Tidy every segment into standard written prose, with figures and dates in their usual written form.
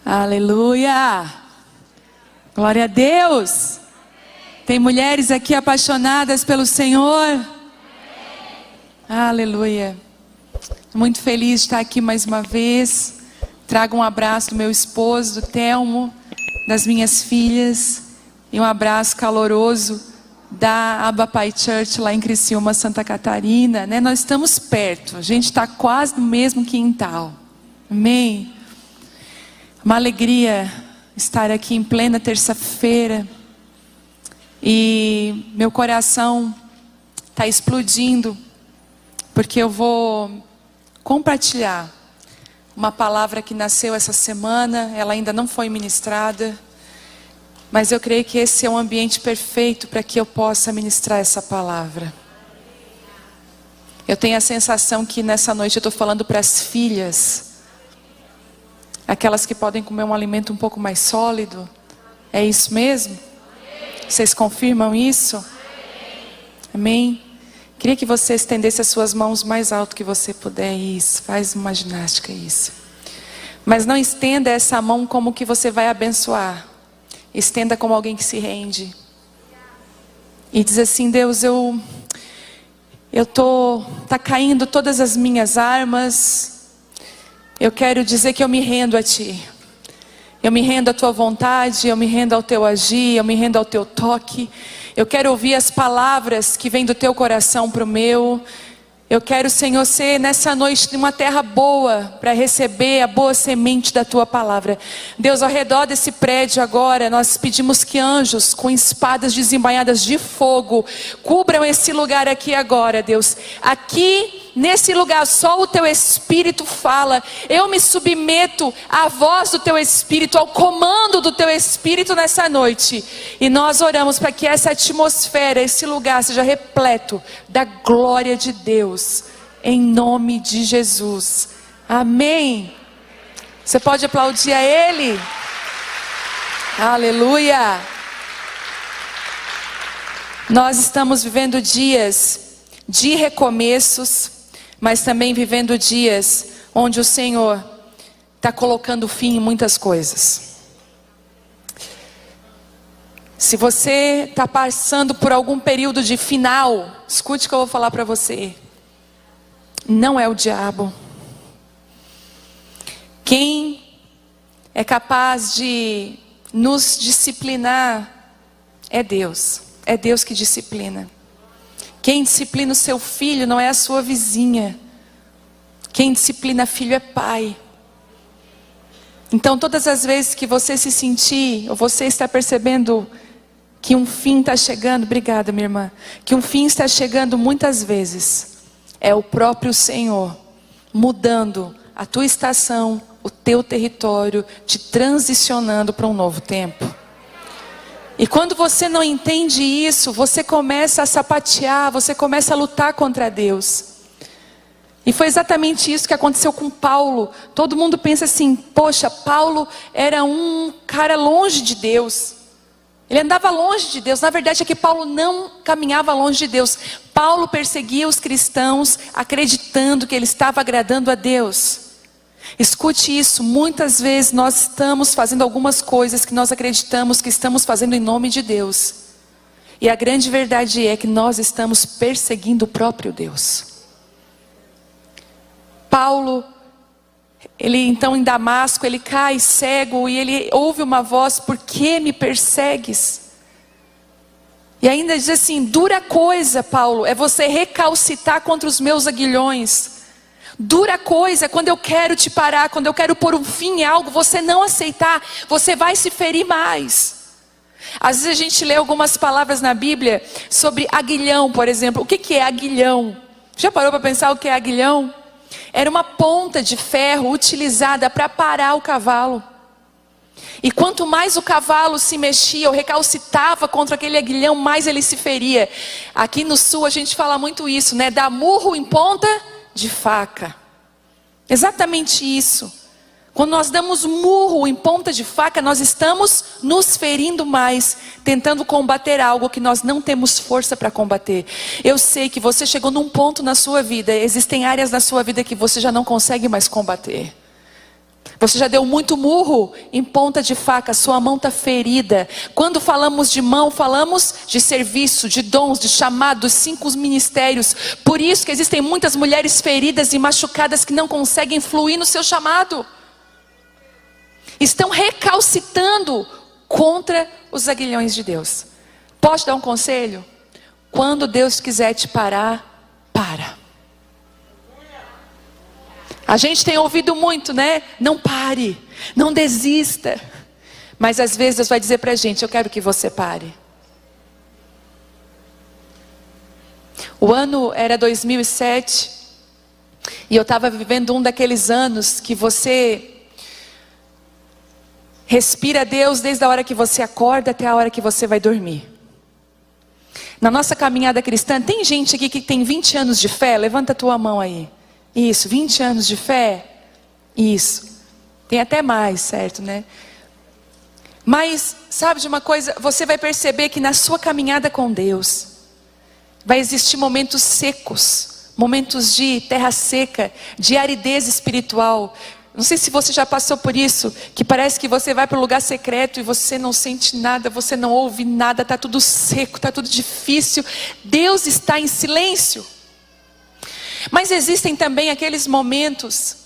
Aleluia! Glória a Deus! Tem mulheres aqui apaixonadas pelo Senhor? Aleluia! Muito feliz de estar aqui mais uma vez. Trago um abraço do meu esposo, do Telmo, das minhas filhas, e um abraço caloroso da Abba Pai Church lá em Criciúma, Santa Catarina, né? Nós estamos perto, a gente está quase no mesmo quintal. Amém? Uma alegria estar aqui em plena terça-feira. E meu coração está explodindo, porque eu vou compartilhar uma palavra que nasceu essa semana. Ela ainda não foi ministrada, mas eu creio que esse é um ambiente perfeito para que eu possa ministrar essa palavra. Eu tenho a sensação que nessa noite eu estou falando para as filhas, aquelas que podem comer um alimento um pouco mais sólido. É isso mesmo? Vocês confirmam isso? Amém? Queria que você estendesse as suas mãos mais alto que você puder. Isso, faz uma ginástica, isso. Mas não estenda essa mão como que você vai abençoar. Estenda como alguém que se e diz assim: Deus, tá caindo todas as minhas armas. Eu quero dizer que eu me rendo a Ti. Eu me rendo à Tua vontade, eu me rendo ao Teu agir, eu me rendo ao Teu toque. Eu quero ouvir as palavras que vêm do Teu coração para o meu. Eu quero, Senhor, ser nessa noite uma terra boa para receber a boa semente da Tua palavra. Deus, ao redor desse prédio agora, nós pedimos que anjos com espadas desembainhadas de fogo cubram esse lugar aqui agora, Deus. Aqui nesse lugar só o Teu Espírito fala. Eu me submeto à voz do Teu Espírito, ao comando do Teu Espírito nessa noite. E nós oramos para que essa atmosfera, esse lugar seja repleto da glória de Deus. Em nome de Jesus. Amém. Você pode aplaudir a Ele? Aleluia. Nós estamos vivendo dias de recomeços, mas também vivendo dias onde o Senhor está colocando fim em muitas coisas. Se você está passando por algum período de final, escute o que eu vou falar para você. Não é o diabo. Quem é capaz de nos disciplinar é Deus. É Deus que disciplina. Quem disciplina o seu filho não é a sua vizinha. Quem disciplina filho é pai. Então todas as vezes que você se sentir, ou você está percebendo que um fim está chegando, obrigada minha irmã, que um fim está chegando muitas vezes, é o próprio Senhor mudando a tua estação, o teu território, te transicionando para um novo tempo. E quando você não entende isso, você começa a sapatear, você começa a lutar contra Deus. E foi exatamente isso que aconteceu com Paulo. Todo mundo pensa assim: poxa, Paulo era um cara longe de Deus. Ele andava longe de Deus. Na verdade é que Paulo não caminhava longe de Deus. Paulo perseguia os cristãos, acreditando que ele estava agradando a Deus. Escute isso, muitas vezes nós estamos fazendo algumas coisas que nós acreditamos que estamos fazendo em nome de Deus. E a grande verdade é que nós estamos perseguindo o próprio Deus. Paulo, ele então em Damasco, ele cai cego e ele ouve uma voz: por que me persegues? E ainda diz assim: dura coisa, Paulo, é você recalcitar contra os meus aguilhões. Dura coisa, quando eu quero te parar, quando eu quero pôr um fim em algo, você não aceitar, você vai se ferir mais. Às vezes a gente lê algumas palavras na Bíblia sobre aguilhão, por exemplo. O que é aguilhão? Já parou para pensar o que é aguilhão? Era uma ponta de ferro utilizada para parar o cavalo. E quanto mais o cavalo se mexia ou recalcitava contra aquele aguilhão, mais ele se feria. Aqui no sul a gente fala muito isso, né? Dá murro em ponta de faca. Exatamente isso. Quando nós damos murro em ponta de faca, nós estamos nos ferindo mais, tentando combater algo que nós não temos força para combater. Eu sei que você chegou num ponto na sua vida, existem áreas na sua vida que você já não consegue mais combater. Você já deu muito murro em ponta de faca, sua mão está ferida. Quando falamos de mão, falamos de serviço, de dons, de chamados, 5 ministérios. Por isso que existem muitas mulheres feridas e machucadas que não conseguem fluir no seu chamado. Estão recalcitando contra os aguilhões de Deus. Posso dar um conselho? Quando Deus quiser te parar, para. A gente tem ouvido muito, né? Não pare, não desista. Mas às vezes Deus vai dizer para a gente: eu quero que você pare. O ano era 2007. E eu estava vivendo um daqueles anos que você respira Deus desde a hora que você acorda até a hora que você vai dormir. Na nossa caminhada cristã, tem gente aqui que tem 20 anos de fé? Levanta a tua mão aí. Isso, 20 anos de fé? Isso. Tem até mais, certo, né? Mas, sabe de uma coisa? Você vai perceber que na sua caminhada com Deus, vai existir momentos secos, momentos de terra seca, de aridez espiritual. Não sei se você já passou por isso, que parece que você vai para um lugar secreto e você não sente nada, você não ouve nada, está tudo seco, está tudo difícil. Deus está em silêncio. Mas existem também aqueles momentos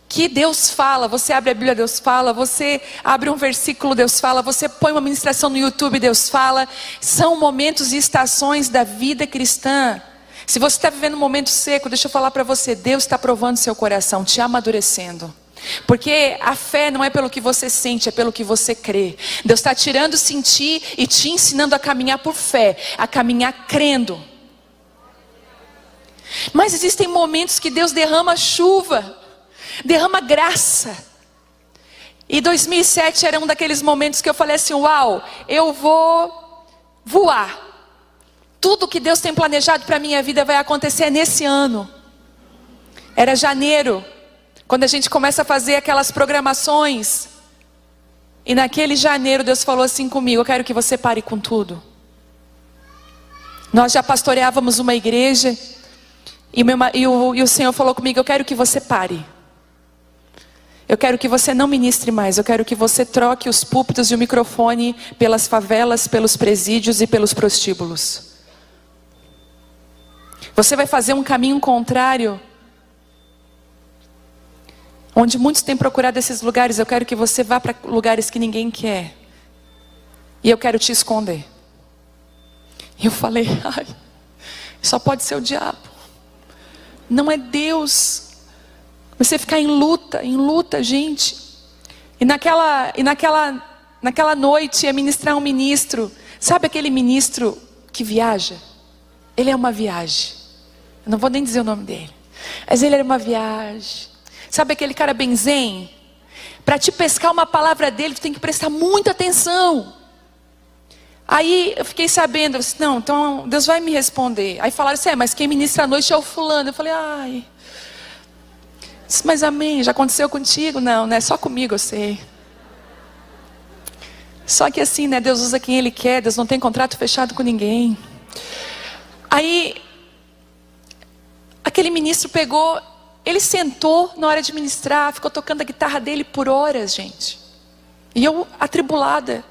que Deus fala. Você abre a Bíblia, Deus fala. Você abre um versículo, Deus fala. Você põe uma ministração no YouTube, Deus fala. São momentos e estações da vida cristã. Se você está vivendo um momento seco, deixa eu falar para você: Deus está provando seu coração, te amadurecendo. Porque a fé não é pelo que você sente, é pelo que você crê. Deus está tirando o sentir e te ensinando a caminhar por fé, a caminhar crendo. Mas existem momentos que Deus derrama chuva, derrama graça. E 2007 era um daqueles momentos que eu falei assim: uau, eu vou voar. Tudo que Deus tem planejado para a minha vida vai acontecer nesse ano. Era janeiro, quando a gente começa a fazer aquelas programações. E naquele janeiro Deus falou assim comigo: eu quero que você pare com tudo. Nós já pastoreávamos uma igreja. E o Senhor falou comigo: eu quero que você pare. Eu quero que você não ministre mais. Eu quero que você troque os púlpitos e o microfone pelas favelas, pelos presídios e pelos prostíbulos. Você vai fazer um caminho contrário, onde muitos têm procurado esses lugares. Eu quero que você vá para lugares que ninguém quer. E eu quero te esconder. E eu falei: ai, só pode ser o diabo. Não é Deus. Você ficar em luta, gente. E naquela noite ia ministrar um ministro. Sabe aquele ministro que viaja? Ele é uma viagem. Eu não vou nem dizer o nome dele. Mas ele era uma viagem. Sabe aquele cara bem zen? Para te pescar uma palavra dele, tu tem que prestar muita atenção. Aí eu fiquei sabendo, eu disse: não, então Deus vai me responder. Aí falaram assim: mas quem ministra à noite é o fulano. Eu falei: ai. Disse: mas amém, já aconteceu contigo? Não, né? Só comigo eu sei. Só que assim, né? Deus usa quem Ele quer. Deus não tem contrato fechado com ninguém. Aí, aquele ministro pegou, ele sentou na hora de ministrar, ficou tocando a guitarra dele por horas, gente. E eu atribulada,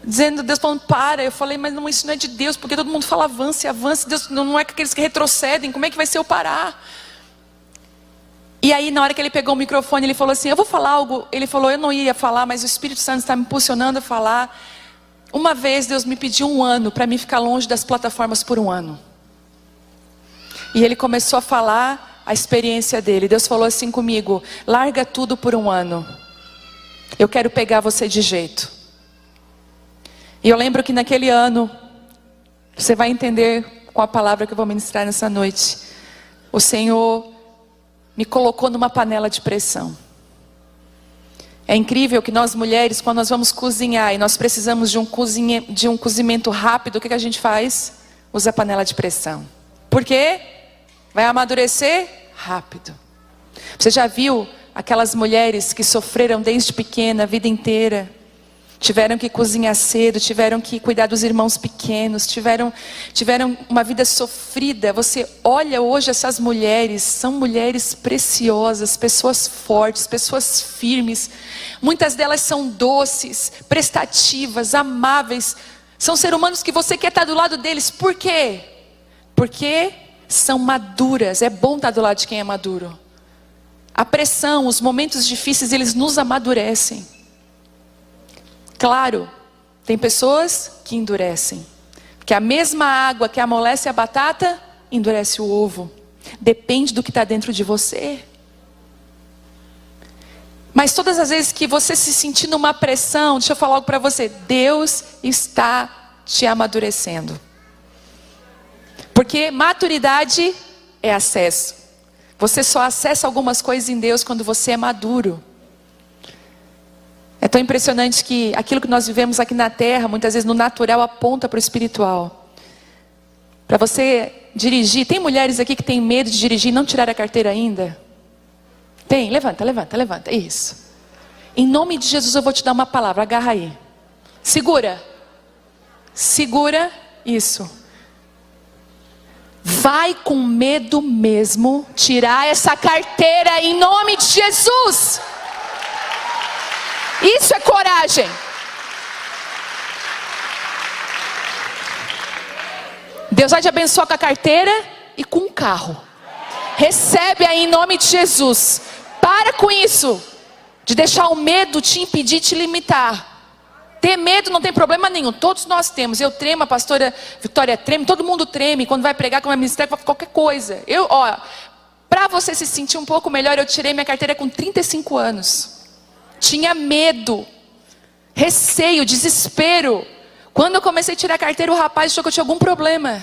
dizendo, Deus falando: para. Eu falei: mas não, isso não é de Deus, porque todo mundo fala avance, avance. Deus não é aqueles que retrocedem. Como é que vai ser eu parar? E aí na hora que ele pegou o microfone, ele falou assim: eu vou falar algo. Ele falou: eu não ia falar, mas o Espírito Santo está me impulsionando a falar. Uma vez Deus me pediu 1 ano para mim ficar longe das plataformas por 1 ano. E ele começou a falar a experiência dele. Deus falou assim comigo: larga tudo por 1 ano. Eu quero pegar você de jeito. E eu lembro que naquele ano, você vai entender com a palavra que eu vou ministrar nessa noite, o Senhor me colocou numa panela de pressão. É incrível que nós mulheres, quando nós vamos cozinhar e nós precisamos de um cozimento rápido, o que a gente faz? Usa a panela de pressão. Por quê? Vai amadurecer rápido. Você já viu aquelas mulheres que sofreram desde pequena, a vida inteira, tiveram que cozinhar cedo, tiveram que cuidar dos irmãos pequenos, tiveram uma vida sofrida. Você olha hoje essas mulheres, são mulheres preciosas, pessoas fortes, pessoas firmes. Muitas delas são doces, prestativas, amáveis. São seres humanos que você quer estar do lado deles. Por quê? Porque são maduras. É bom estar do lado de quem é maduro. A pressão, os momentos difíceis, eles nos amadurecem. Claro, tem pessoas que endurecem. Porque a mesma água que amolece a batata, endurece o ovo. Depende do que está dentro de você. Mas todas as vezes que você se sentir numa pressão, deixa eu falar algo para você. Deus está te amadurecendo. Porque maturidade é acesso. Você só acessa algumas coisas em Deus quando você é maduro. É tão impressionante que aquilo que nós vivemos aqui na terra, muitas vezes no natural, aponta para o espiritual. Para você dirigir, tem mulheres aqui que têm medo de dirigir e não tirar a carteira ainda? Tem? Levanta. Isso. Em nome de Jesus eu vou te dar uma palavra, agarra aí. Segura. Isso. Vai com medo mesmo tirar essa carteira em nome de Jesus. Isso é coragem. Deus vai te abençoar com a carteira e com o carro. Recebe aí em nome de Jesus. Para com isso de deixar o medo te impedir, te limitar. Ter medo não tem problema nenhum. Todos nós temos. Eu tremo, a pastora Vitória treme, todo mundo treme quando vai pregar, quando vai ministrar, qualquer coisa. Para você se sentir um pouco melhor, eu tirei minha carteira com 35 anos. Tinha medo, receio, desespero. Quando eu comecei a tirar a carteira, o rapaz achou que eu tinha algum problema.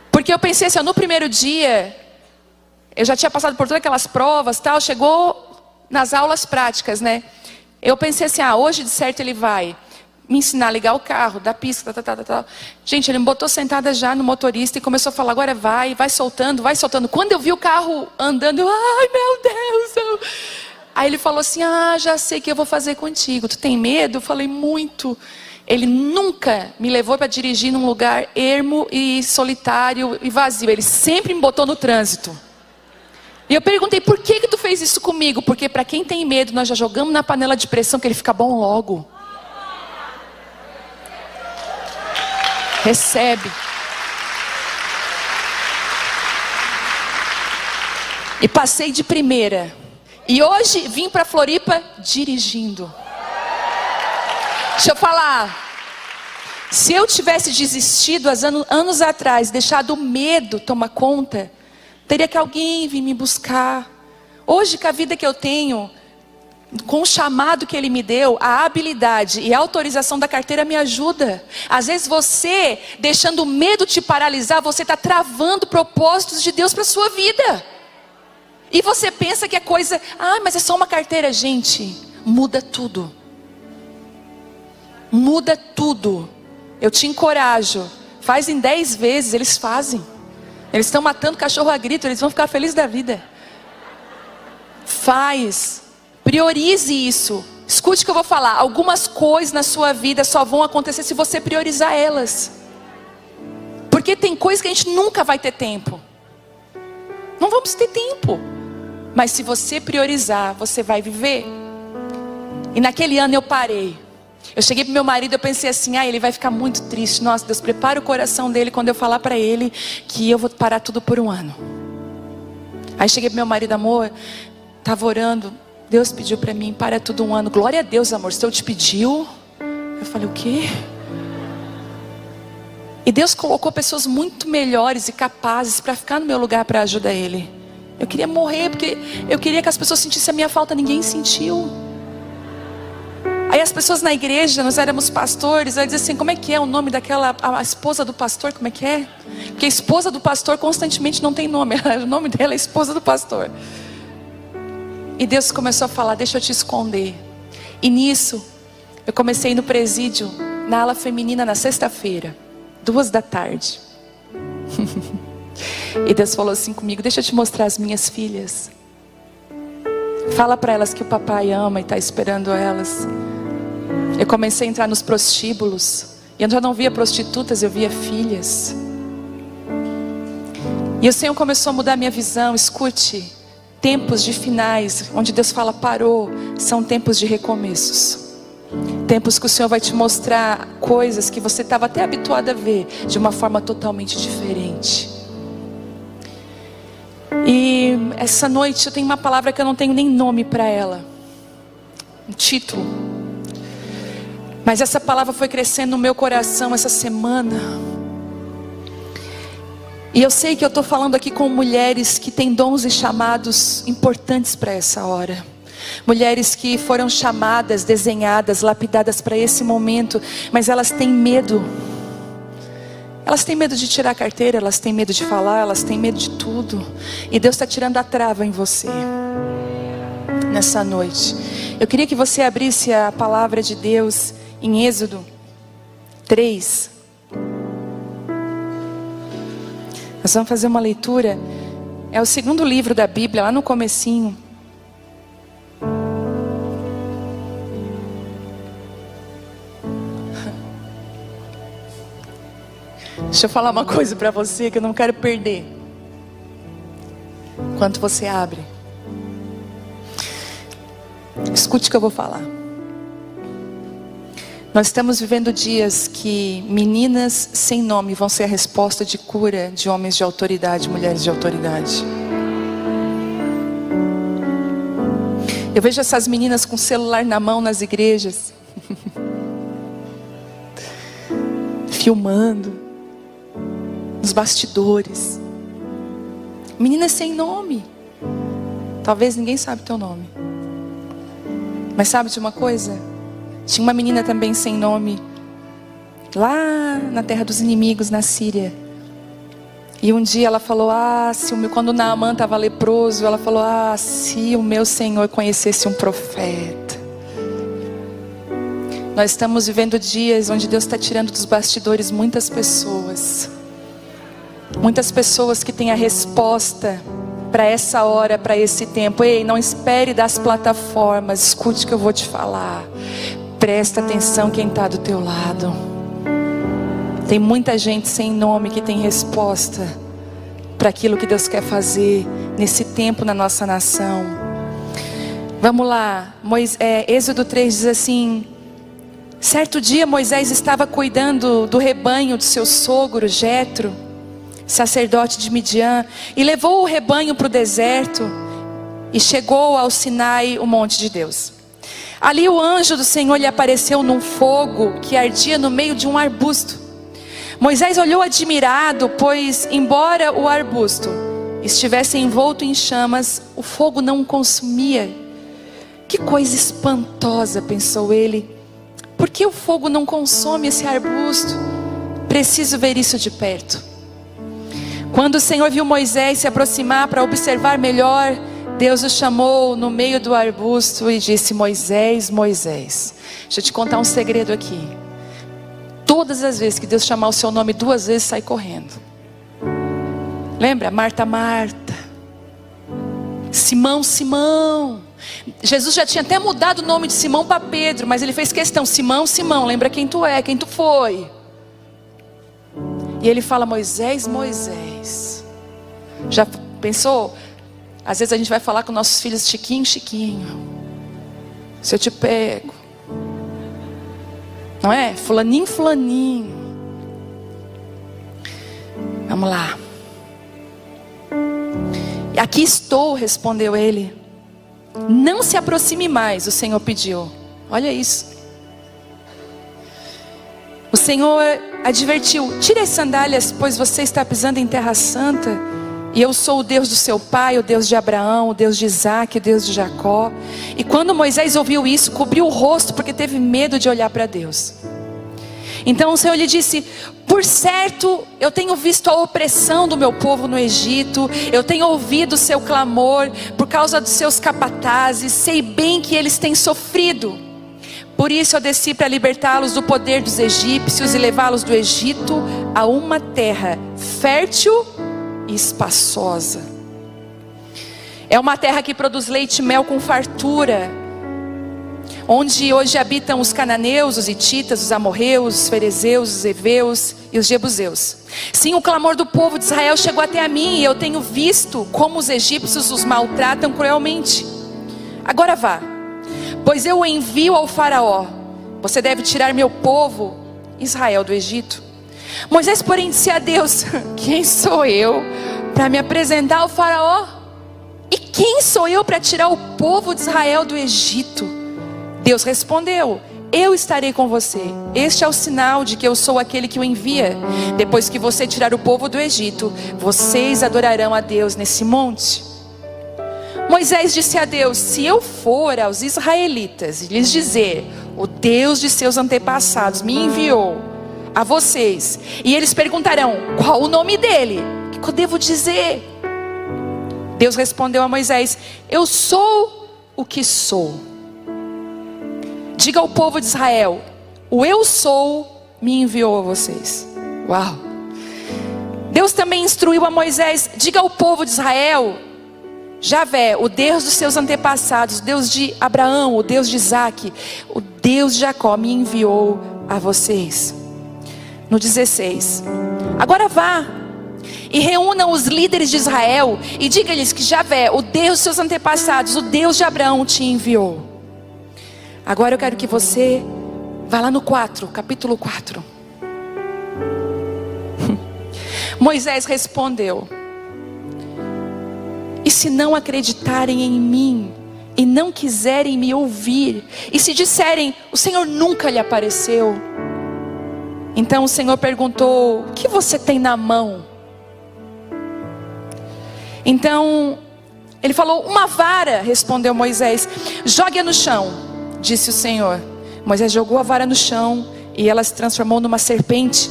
Porque eu pensei assim, no primeiro dia, eu já tinha passado por todas aquelas provas, tal, chegou nas aulas práticas, né? Eu pensei assim, hoje de certo ele vai me ensinar a ligar o carro, dar pista, tal. Gente, ele me botou sentada já no motorista e começou a falar, agora vai soltando. Quando eu vi o carro andando, eu, ai meu Deus, Aí ele falou assim, já sei o que eu vou fazer contigo. Tu tem medo? Eu falei, muito. Ele nunca me levou para dirigir num lugar ermo e solitário e vazio. Ele sempre me botou no trânsito. E eu perguntei, por que tu fez isso comigo? Porque para quem tem medo, nós já jogamos na panela de pressão que ele fica bom logo. Recebe. E passei de primeira. E hoje vim para Floripa dirigindo. Deixa eu falar. Se eu tivesse desistido anos atrás, deixado o medo tomar conta, teria que alguém vir me buscar. Hoje, com a vida que eu tenho, com o chamado que Ele me deu, a habilidade e a autorização da carteira me ajuda. Às vezes você, deixando o medo te paralisar, você está travando propósitos de Deus para a sua vida. E você pensa que é coisa, mas é só uma carteira. Gente, muda tudo. Muda tudo. Eu te encorajo. Faz em 10 vezes, eles fazem. Eles estão matando cachorro a grito, eles vão ficar felizes da vida. Faz. Priorize isso. Escute o que eu vou falar. Algumas coisas na sua vida só vão acontecer se você priorizar elas. Porque tem coisas que a gente nunca vai ter tempo. Não vamos ter tempo. Mas se você priorizar, você vai viver. E naquele ano eu parei. Eu cheguei pro meu marido, eu pensei assim, ele vai ficar muito triste. Nossa, Deus, prepara o coração dele quando eu falar para ele que eu vou parar tudo por um ano. Aí cheguei pro meu marido, amor, tava orando, Deus pediu para mim, para tudo um ano. Glória a Deus, amor, se Deus te pediu. Eu falei, o quê? E Deus colocou pessoas muito melhores e capazes para ficar no meu lugar para ajudar ele. Eu queria morrer porque eu queria que as pessoas sentissem a minha falta. Ninguém sentiu. Aí as pessoas na igreja, nós éramos pastores, aí diziam assim, como é que é o nome daquela, a esposa do pastor, como é que é? Porque a esposa do pastor constantemente não tem nome, o nome dela é esposa do pastor. E Deus começou a falar, deixa eu te esconder. E nisso, eu comecei no presídio, na ala feminina, na sexta-feira, 14h. E Deus falou assim comigo, deixa eu te mostrar as minhas filhas. Fala para elas que o papai ama e está esperando elas. Eu comecei a entrar nos prostíbulos. E eu já não via prostitutas, eu via filhas. E o Senhor começou a mudar a minha visão. Escute, tempos de finais, onde Deus fala parou, são tempos de recomeços. Tempos que o Senhor vai te mostrar coisas que você estava até habituado a ver de uma forma totalmente diferente. E essa noite eu tenho uma palavra que eu não tenho nem nome para ela, um título. Mas essa palavra foi crescendo no meu coração essa semana. E eu sei que eu estou falando aqui com mulheres que têm dons e chamados importantes para essa hora. Mulheres que foram chamadas, desenhadas, lapidadas para esse momento. Mas elas têm medo. Elas têm medo de tirar a carteira, elas têm medo de falar, elas têm medo de tudo. E Deus está tirando a trava em você nessa noite. Eu queria que você abrisse a palavra de Deus em Êxodo 3. Nós vamos fazer uma leitura. É o segundo livro da Bíblia, lá no comecinho. Deixa eu falar uma coisa para você que eu não quero perder. Enquanto você abre, escute o que eu vou falar. Nós estamos vivendo dias que meninas sem nome vão ser a resposta de cura de homens de autoridade, mulheres de autoridade. Eu vejo essas meninas com celular na mão nas igrejas, filmando, nos bastidores. Meninas sem nome. Talvez ninguém sabe teu nome. Mas sabe de uma coisa? Tinha uma menina também sem nome, lá na terra dos inimigos, na Síria. E um dia ela falou, quando Naamã estava leproso, ela falou, se o meu Senhor conhecesse um profeta. Nós estamos vivendo dias onde Deus está tirando dos bastidores muitas pessoas. Muitas pessoas que têm a resposta para essa hora, para esse tempo. Ei, não espere das plataformas, escute o que eu vou te falar. Presta atenção quem está do teu lado. Tem muita gente sem nome que tem resposta para aquilo que Deus quer fazer nesse tempo na nossa nação. Vamos lá, Êxodo 3 diz assim: certo dia Moisés estava cuidando do rebanho do seu sogro Jetro, sacerdote de Midian, e levou o rebanho para o deserto e chegou ao Sinai, o monte de Deus. Ali o anjo do Senhor lhe apareceu num fogo que ardia no meio de um arbusto. Moisés olhou admirado, pois embora o arbusto estivesse envolto em chamas, o fogo não o consumia. Que coisa espantosa, pensou ele. Por que o fogo não consome esse arbusto? Preciso ver isso de perto. Quando o Senhor viu Moisés se aproximar para observar melhor, Deus o chamou no meio do arbusto e disse: Moisés, Moisés. Deixa eu te contar um segredo aqui. Todas as vezes que Deus chamar o seu nome 2 vezes, sai correndo. Lembra? Marta, Marta. Simão, Simão. Jesus já tinha até mudado o nome de Simão para Pedro, mas ele fez questão: Simão, Simão, lembra quem tu é, quem tu foi. E ele fala: Moisés, Moisés. Já pensou? Às vezes a gente vai falar com nossos filhos: Chiquinho, Chiquinho, se eu te pego, não é? Fulaninho, fulaninho. Vamos lá. Aqui estou, respondeu ele. Não se aproxime mais, o Senhor pediu. Olha isso. O Senhor advertiu: tire as sandálias, pois você está pisando em terra santa. E eu sou o Deus do seu pai, o Deus de Abraão, o Deus de Isaac, o Deus de Jacó. E quando Moisés ouviu isso, cobriu o rosto, porque teve medo de olhar para Deus. Então o Senhor lhe disse: por certo, eu tenho visto a opressão do meu povo no Egito. Eu tenho ouvido o seu clamor por causa dos seus capatazes. Sei bem que eles têm sofrido. Por isso eu desci para libertá-los do poder dos egípcios e levá-los do Egito a uma terra fértil e espaçosa. É uma terra que produz leite e mel com fartura, onde hoje habitam os cananeus, os hititas, os amorreus, os ferezeus, os heveus e os jebuseus. Sim, o clamor do povo de Israel chegou até a mim, e eu tenho visto como os egípcios os maltratam cruelmente. Agora vá, pois eu o envio ao faraó. Você deve tirar meu povo, Israel, do Egito. Moisés, porém, disse a Deus: quem sou eu para me apresentar ao faraó? E quem sou eu para tirar o povo de Israel do Egito? Deus respondeu: eu estarei com você. Este é o sinal de que eu sou aquele que o envia. Depois que você tirar o povo do Egito, vocês adorarão a Deus nesse monte. Moisés disse a Deus: se eu for aos israelitas e lhes dizer: o Deus de seus antepassados me enviou a vocês, e eles perguntarão: qual o nome dele? O que eu devo dizer? Deus respondeu a Moisés: eu sou o que sou. Diga ao povo de Israel: o eu sou me enviou a vocês. Uau! Deus também instruiu a Moisés: diga ao povo de Israel: Javé, o Deus dos seus antepassados, o Deus de Abraão, o Deus de Isaque, o Deus de Jacó me enviou a vocês. No 16: agora vá e reúnam os líderes de Israel e diga-lhes que Javé, o Deus dos seus antepassados, o Deus de Abraão te enviou. Agora eu quero que você vá lá no 4, capítulo 4. Moisés respondeu: e se não acreditarem em mim e não quiserem me ouvir, e se disserem: o Senhor nunca lhe apareceu? Então o Senhor perguntou: o que você tem na mão? Então ele falou: uma vara. Respondeu Moisés: jogue-a no chão, disse o Senhor. Moisés jogou a vara no chão e ela se transformou numa serpente.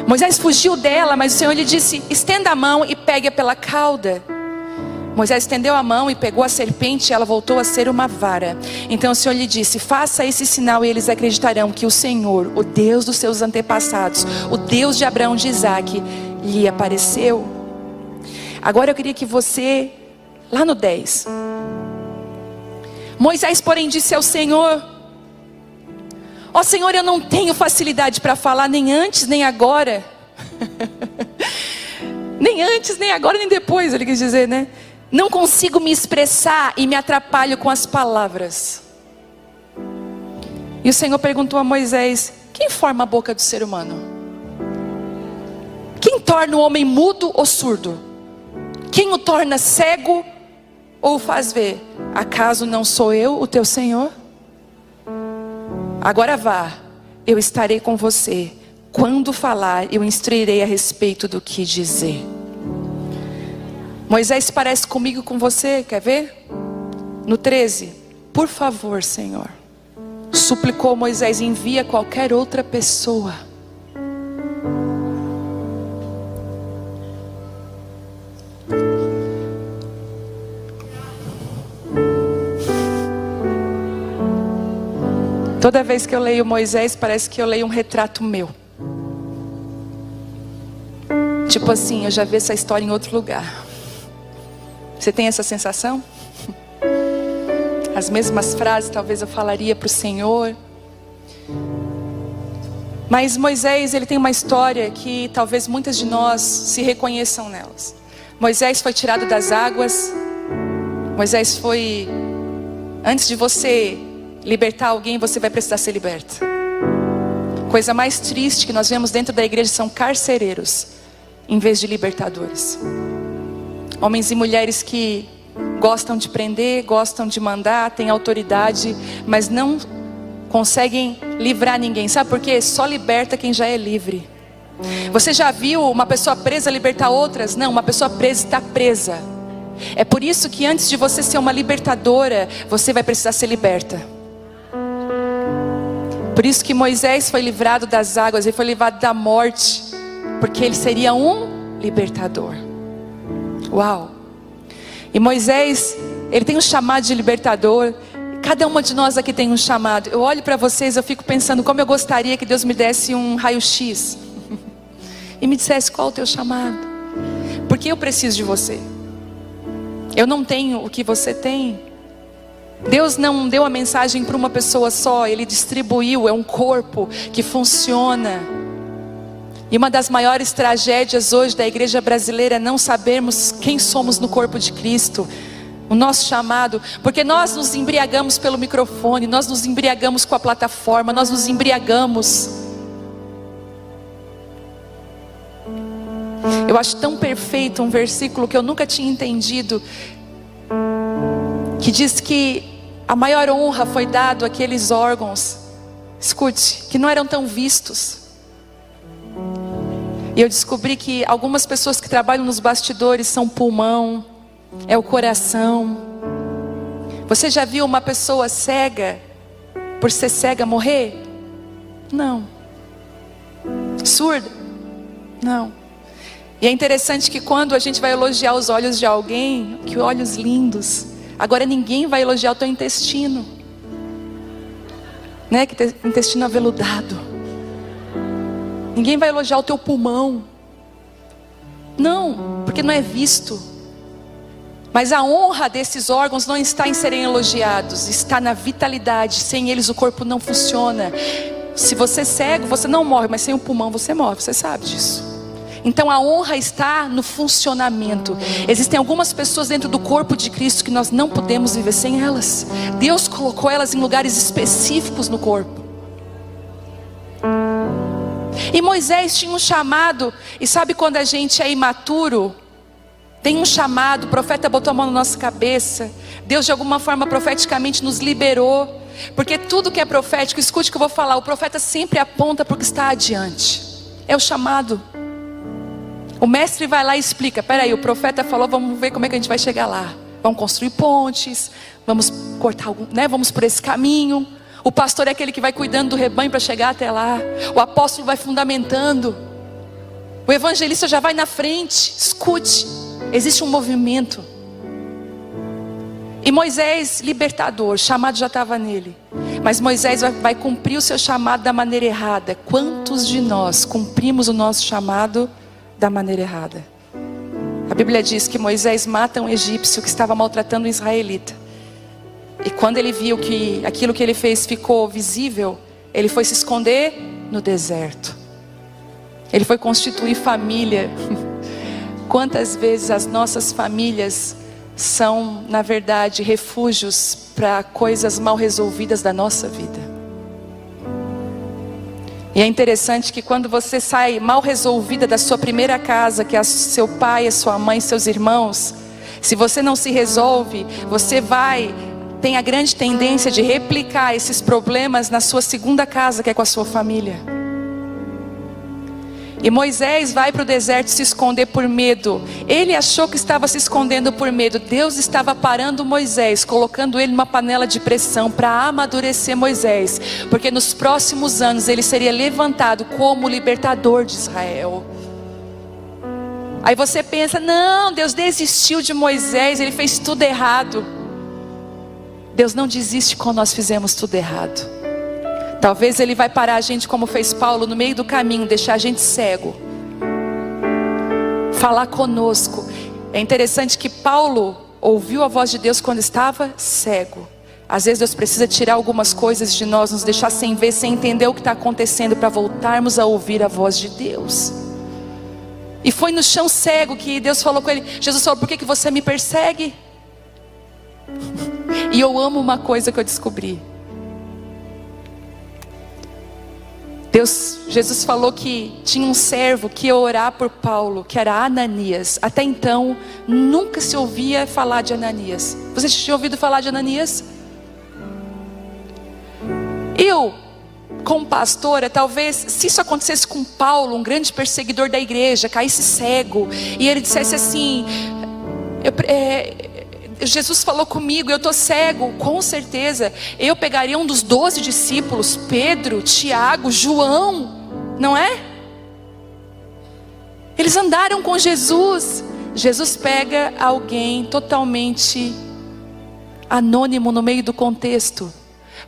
Moisés fugiu dela, mas o Senhor lhe disse: estenda a mão e pegue-a pela cauda. Moisés estendeu a mão e pegou a serpente, e ela voltou a ser uma vara. Então o Senhor lhe disse: faça esse sinal e eles acreditarão que o Senhor, o Deus dos seus antepassados, o Deus de Abraão e de Isaque, lhe apareceu. Agora eu queria que você, lá no 10. Moisés, porém, disse ao Senhor: ó Senhor, eu não tenho facilidade para falar, nem antes nem agora. Nem antes, nem agora, nem depois, ele quis dizer, né? Não consigo me expressar e me atrapalho com as palavras. E o Senhor perguntou a Moisés: quem forma a boca do ser humano? Quem torna o homem mudo ou surdo? Quem o torna cego ou o faz ver? Acaso não sou eu, o teu Senhor? Agora vá, eu estarei com você. Quando falar, eu instruirei a respeito do que dizer. Moisés parece comigo com você, quer ver? No 13: por favor, Senhor, suplicou Moisés, envia qualquer outra pessoa. Toda vez que eu leio Moisés, parece que eu leio um retrato meu. Tipo assim, eu já vi essa história em outro lugar. Você tem essa sensação? As mesmas frases talvez eu falaria para o Senhor. Mas Moisés, ele tem uma história que talvez muitas de nós se reconheçam nelas. Moisés foi tirado das águas. Moisés foi... Antes de você libertar alguém, você vai precisar ser liberta. Coisa mais triste que nós vemos dentro da igreja são carcereiros, em vez de libertadores. Homens e mulheres que gostam de prender, gostam de mandar, têm autoridade, mas não conseguem livrar ninguém. Sabe por quê? Só liberta quem já é livre. Você já viu uma pessoa presa libertar outras? Não, uma pessoa presa está presa. É por isso que antes de você ser uma libertadora, você vai precisar ser liberta. Por isso que Moisés foi livrado das águas, ele foi livrado da morte, porque ele seria um libertador. Uau! E Moisés, ele tem um chamado de libertador. Cada uma de nós aqui tem um chamado. Eu olho para vocês, eu fico pensando como eu gostaria que Deus me desse um raio-x e me dissesse qual é o teu chamado. Porque eu preciso de você. Eu não tenho o que você tem. Deus não deu a mensagem para uma pessoa só, Ele distribuiu, é um corpo que funciona. E uma das maiores tragédias hoje da igreja brasileira é não sabermos quem somos no corpo de Cristo, o nosso chamado, porque nós nos embriagamos pelo microfone, nós nos embriagamos com a plataforma, nós nos embriagamos. Eu acho tão perfeito um versículo que eu nunca tinha entendido, que diz que a maior honra foi dado àqueles órgãos, escute, que não eram tão vistos. E eu descobri que algumas pessoas que trabalham nos bastidores são o pulmão, é o coração. Você já viu uma pessoa cega, por ser cega, morrer? Não. Surda? Não. E é interessante que quando a gente vai elogiar os olhos de alguém, que olhos lindos. Agora ninguém vai elogiar o teu intestino, né? Que tem intestino aveludado. Ninguém vai elogiar o teu pulmão. Não, porque não é visto. Mas a honra desses órgãos não está em serem elogiados, está na vitalidade. Sem eles o corpo não funciona. Se você é cego, você não morre, mas sem o pulmão você morre, você sabe disso. Então a honra está no funcionamento. Existem algumas pessoas dentro do corpo de Cristo que nós não podemos viver sem elas. Deus colocou elas em lugares específicos no corpo. E Moisés tinha um chamado. E sabe quando a gente é imaturo? Tem um chamado, o profeta botou a mão na nossa cabeça. Deus de alguma forma profeticamente nos liberou. Porque tudo que é profético, escute o que eu vou falar, o profeta sempre aponta para o que está adiante. É o chamado. O mestre vai lá e explica, peraí, o profeta falou, vamos ver como é que a gente vai chegar lá. Vamos construir pontes, vamos cortar algum, né? Vamos por esse caminho. O pastor é aquele que vai cuidando do rebanho para chegar até lá. O apóstolo vai fundamentando. O evangelista já vai na frente. Escute, existe um movimento. E Moisés, libertador, o chamado já estava nele. Mas Moisés vai cumprir o seu chamado da maneira errada. Quantos de nós cumprimos o nosso chamado da maneira errada? A Bíblia diz que Moisés mata um egípcio que estava maltratando um israelita. E quando ele viu que aquilo que ele fez ficou visível, ele foi se esconder no deserto. Ele foi constituir família. Quantas vezes as nossas famílias são, na verdade, refúgios para coisas mal resolvidas da nossa vida. E é interessante que quando você sai mal resolvida da sua primeira casa, que é seu pai, a sua mãe, seus irmãos, se você não se resolve, você tem a grande tendência de replicar esses problemas na sua segunda casa, que é com a sua família. E Moisés vai para o deserto se esconder por medo. Ele achou que estava se escondendo por medo. Deus estava parando Moisés, colocando ele numa panela de pressão para amadurecer Moisés, porque nos próximos anos ele seria levantado como libertador de Israel. Aí você pensa, não, Deus desistiu de Moisés, ele fez tudo errado. Deus não desiste quando nós fizemos tudo errado. Talvez Ele vai parar a gente como fez Paulo no meio do caminho, deixar a gente cego, falar conosco. É interessante que Paulo ouviu a voz de Deus quando estava cego. Às vezes Deus precisa tirar algumas coisas de nós, nos deixar sem ver, sem entender o que está acontecendo, para voltarmos a ouvir a voz de Deus. E foi no chão cego que Deus falou com ele. Jesus falou, por que você me persegue? E eu amo uma coisa que eu descobri. Jesus falou que tinha um servo que ia orar por Paulo, que era Ananias. Até então, nunca se ouvia falar de Ananias. Você já tinha ouvido falar de Ananias? Eu, como pastora, talvez, se isso acontecesse com Paulo, um grande perseguidor da igreja, caísse cego, e ele dissesse assim, Jesus falou comigo, eu estou cego, com certeza eu pegaria um dos 12 discípulos, Pedro, Tiago, João, não é? Eles andaram com Jesus. Jesus pega alguém totalmente anônimo no meio do contexto,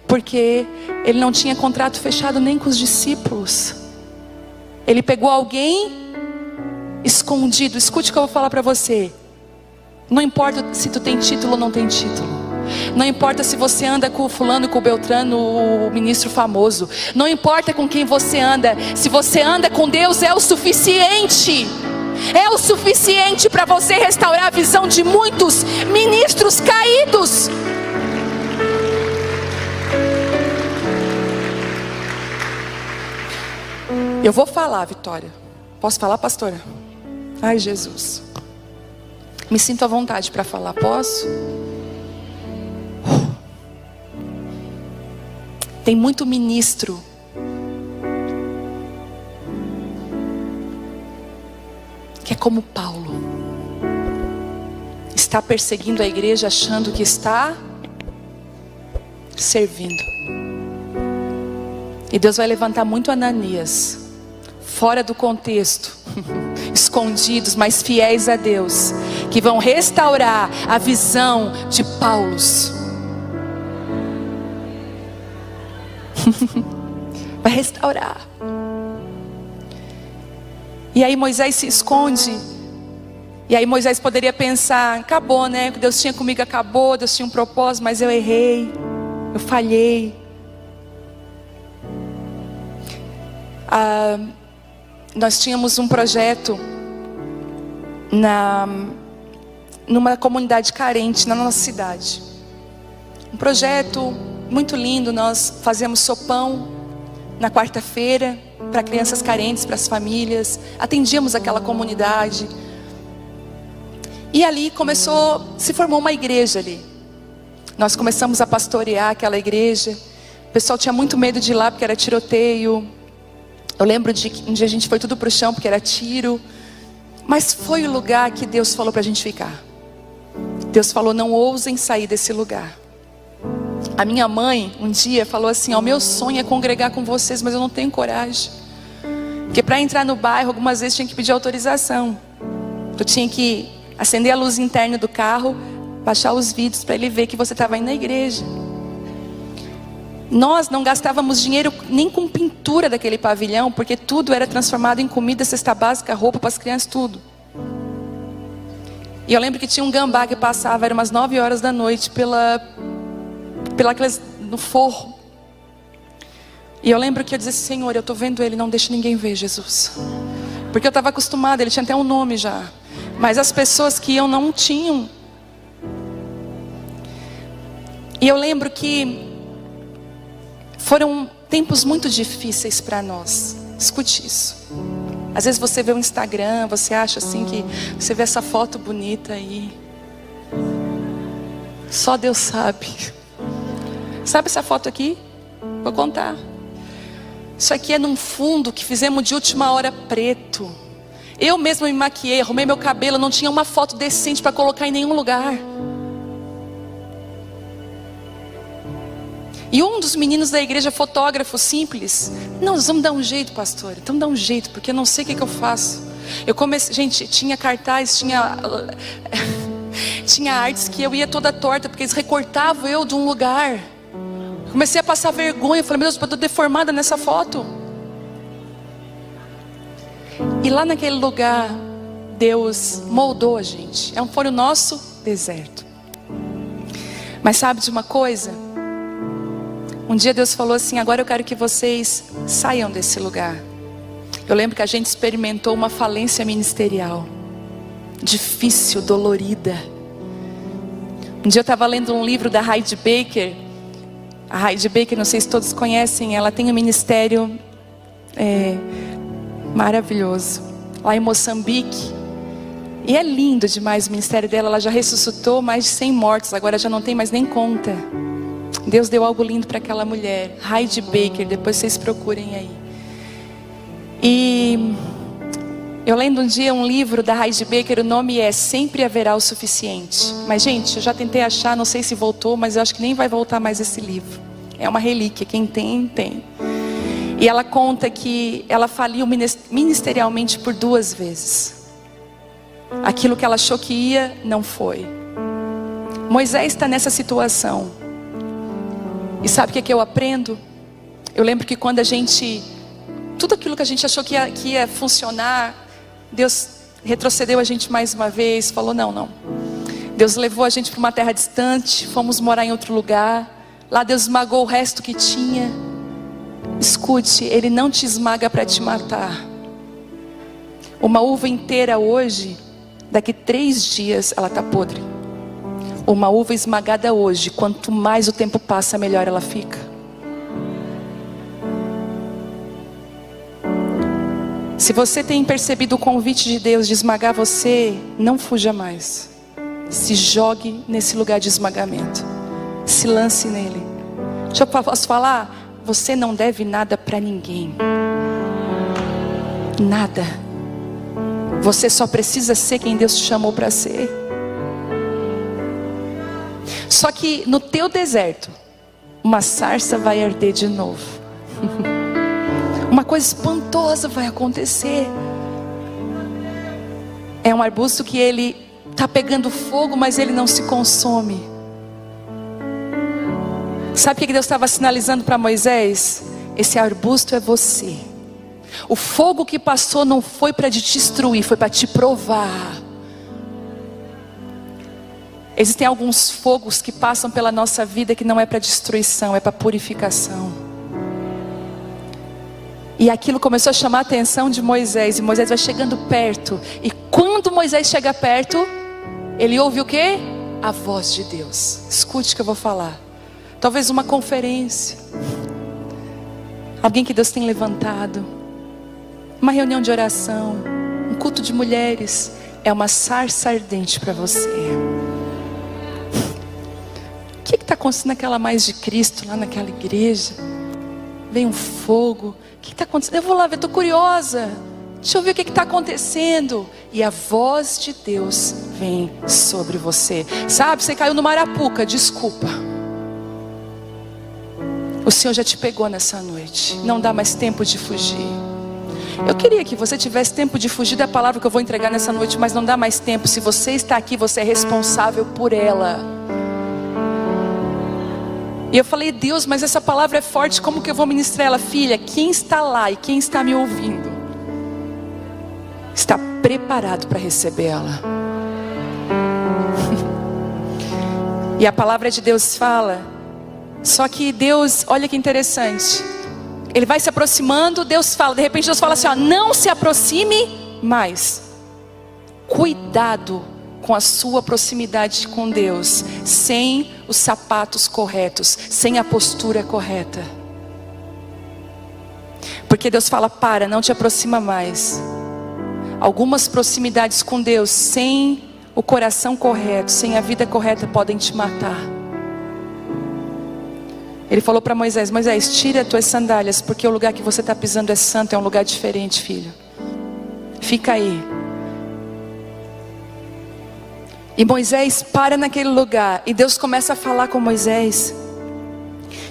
porque ele não tinha contrato fechado nem com os discípulos. Ele pegou alguém escondido. Escute o que eu vou falar para você. Não importa se tu tem título ou não tem título. Não importa se você anda com o fulano, com o Beltrano, o ministro famoso. Não importa com quem você anda. Se você anda com Deus, é o suficiente. É o suficiente para você restaurar a visão de muitos ministros caídos. Eu vou falar, Vitória. Posso falar, pastora? Ai, Jesus. Me sinto à vontade para falar. Posso? Tem muito ministro que é como Paulo. Está perseguindo a igreja achando que está servindo. E Deus vai levantar muito Ananias, fora do contexto, escondidos, mas fiéis a Deus, que vão restaurar a visão de Paulos. Vai restaurar. E aí Moisés se esconde. E aí Moisés poderia pensar: acabou, né? O que Deus tinha comigo acabou. Deus tinha um propósito, mas eu errei. Eu falhei. Nós tínhamos um projeto numa comunidade carente na nossa cidade. Um projeto muito lindo. Nós fazíamos sopão na quarta-feira para crianças carentes, para as famílias. Atendíamos aquela comunidade. E ali se formou uma igreja ali. Nós começamos a pastorear aquela igreja. O pessoal tinha muito medo de ir lá porque era tiroteio. Eu lembro de que um dia a gente foi tudo para o chão porque era tiro. Mas foi o lugar que Deus falou para a gente ficar. Deus falou: não ousem sair desse lugar. A minha mãe um dia falou assim: ó, meu sonho é congregar com vocês, mas eu não tenho coragem. Porque para entrar no bairro algumas vezes tinha que pedir autorização. Eu tinha que acender a luz interna do carro, baixar os vidros para ele ver que você estava indo na igreja. Nós não gastávamos dinheiro nem com pintura daquele pavilhão, porque tudo era transformado em comida, cesta básica, roupa para as crianças, tudo. E eu lembro que tinha um gambá que passava, era umas 9 horas da noite, no forro. E eu lembro que eu dizia: Senhor, eu estou vendo ele, não deixe ninguém ver, Jesus. Porque eu estava acostumada, ele tinha até um nome já. Mas as pessoas que iam não tinham. E eu lembro que foram tempos muito difíceis para nós. Escute isso. Às vezes você vê o Instagram, você acha assim que você vê essa foto bonita aí. Só Deus sabe. Sabe essa foto aqui? Vou contar. Isso aqui é num fundo que fizemos de última hora preto. Eu mesma me maquiei, arrumei meu cabelo, não tinha uma foto decente para colocar em nenhum lugar. E um dos meninos da igreja, fotógrafo simples: não, nós vamos dar um jeito, pastor. Então dá um jeito, porque eu não sei o que eu faço. Eu comecei, gente, tinha cartaz, tinha artes que eu ia toda torta, porque eles recortavam eu de um lugar. Comecei a passar vergonha, falei: meu Deus, eu estou deformada nessa foto. E lá naquele lugar, Deus moldou a gente. Foi o nosso deserto. Mas sabe de uma coisa? Um dia Deus falou assim: agora eu quero que vocês saiam desse lugar. Eu lembro que a gente experimentou uma falência ministerial. Difícil, dolorida. Um dia eu estava lendo um livro da Heidi Baker. A Heidi Baker, não sei se todos conhecem, ela tem um ministério maravilhoso lá em Moçambique. E é lindo demais o ministério dela. Ela já ressuscitou mais de 100 mortos, agora já não tem mais nem conta. Deus deu algo lindo para aquela mulher, Heidi Baker, depois vocês procurem aí. E eu lendo um dia um livro da Heidi Baker, o nome é Sempre Haverá o Suficiente. Mas gente, eu já tentei achar, não sei se voltou, mas eu acho que nem vai voltar mais esse livro. É uma relíquia, quem tem, tem. E ela conta que ela faliu ministerialmente por 2 vezes. Aquilo que ela achou que ia, não foi. Moisés está nessa situação. E sabe o que eu aprendo? Eu lembro que quando tudo aquilo que a gente achou que ia funcionar, Deus retrocedeu a gente mais uma vez, falou: não. Deus levou a gente para uma terra distante, fomos morar em outro lugar. Lá Deus esmagou o resto que tinha. Escute, Ele não te esmaga para te matar. Uma uva inteira hoje, daqui 3 dias ela está podre. Uma uva esmagada hoje, quanto mais o tempo passa, melhor ela fica. Se você tem percebido o convite de Deus de esmagar você, não fuja mais. Se jogue nesse lugar de esmagamento. Se lance nele. Posso falar? Você não deve nada para ninguém. Nada. Você só precisa ser quem Deus te chamou para ser. Só que no teu deserto, uma sarça vai arder de novo. Uma coisa espantosa vai acontecer. É um arbusto que ele está pegando fogo, mas ele não se consome. Sabe o que Deus estava sinalizando para Moisés? Esse arbusto é você. O fogo que passou não foi para te destruir, foi para te provar. Existem alguns fogos que passam pela nossa vida que não é para destruição, é para purificação. E aquilo começou a chamar a atenção de Moisés. E Moisés vai chegando perto. E quando Moisés chega perto, ele ouve o quê? A voz de Deus. Escute o que eu vou falar. Talvez uma conferência. Alguém que Deus tem levantado. Uma reunião de oração. Um culto de mulheres. É uma sarça ardente para você. O que está acontecendo naquela mais de Cristo, lá naquela igreja? Vem um fogo. O que está acontecendo? Eu vou lá ver, estou curiosa. Deixa eu ver o que está acontecendo. E a voz de Deus vem sobre você. Sabe, você caiu numa arapuca, desculpa. O Senhor já te pegou nessa noite. Não dá mais tempo de fugir. Eu queria que você tivesse tempo de fugir da palavra que eu vou entregar nessa noite, mas não dá mais tempo. Se você está aqui, você é responsável por ela. E eu falei, Deus, mas essa palavra é forte, como que eu vou ministrar ela? Filha, quem está lá e quem está me ouvindo está preparado para receber ela. E a palavra de Deus fala. Só que Deus, olha que interessante, Ele vai se aproximando, Deus fala, de repente Deus fala assim, ó, não se aproxime mais. Cuidado com a sua proximidade com Deus, sem os sapatos corretos, sem a postura correta. Porque Deus fala, não te aproxima mais. Algumas proximidades com Deus, sem o coração correto, sem a vida correta, podem te matar. Ele falou para Moisés, Moisés, tira as tuas sandálias, porque o lugar que você está pisando é santo, é um lugar diferente, filho. Fica aí. E Moisés para naquele lugar, e Deus começa a falar com Moisés.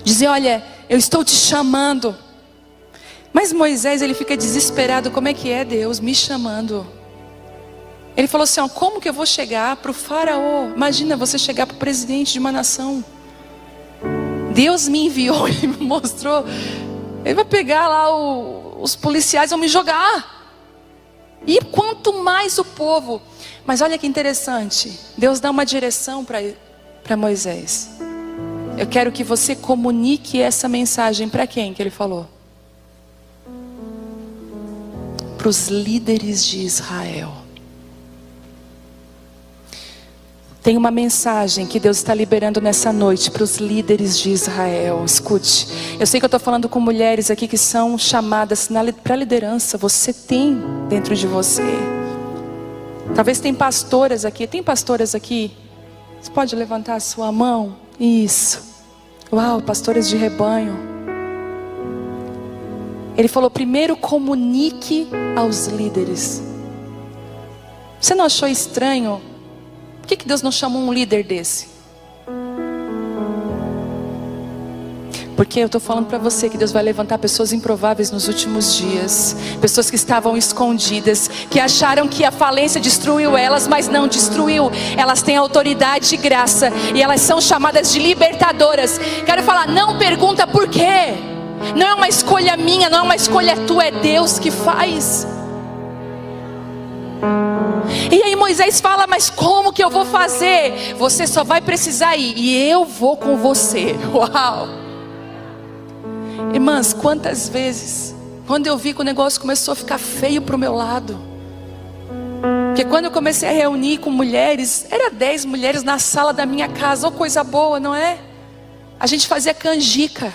Dizer, olha, eu estou te chamando. Mas Moisés, ele fica desesperado, como é que é Deus me chamando? Ele falou assim, ó, como que eu vou chegar para o faraó? Imagina você chegar para o presidente de uma nação. Deus me enviou e me mostrou. Ele vai pegar lá os policiais, vão me jogar. E quanto mais o povo. Mas olha que interessante. Deus dá uma direção para Moisés. Eu quero que você comunique essa mensagem para quem que ele falou? Para os líderes de Israel. Tem uma mensagem que Deus está liberando nessa noite para os líderes de Israel. Escute, eu sei que eu estou falando com mulheres aqui que são chamadas para a liderança. Você tem dentro de você. Talvez tem pastoras aqui. Tem pastoras aqui? Você pode levantar a sua mão? Isso. Uau, pastoras de rebanho. Ele falou, primeiro comunique aos líderes. Você não achou estranho? Por que Deus não chamou um líder desse? Porque eu estou falando para você que Deus vai levantar pessoas improváveis nos últimos dias. Pessoas que estavam escondidas, que acharam que a falência destruiu elas, mas não destruiu. Elas têm autoridade e graça, e elas são chamadas de libertadoras. Quero falar, não pergunta por quê. Não é uma escolha minha, não é uma escolha tua, é Deus que faz. E aí Moisés fala, mas como que eu vou fazer? Você só vai precisar ir, e eu vou com você. Uau! Irmãs, quantas vezes, quando eu vi que o negócio começou a ficar feio para o meu lado, porque quando eu comecei a reunir com mulheres, era 10 mulheres na sala da minha casa, oh, coisa boa, não é? A gente fazia canjica,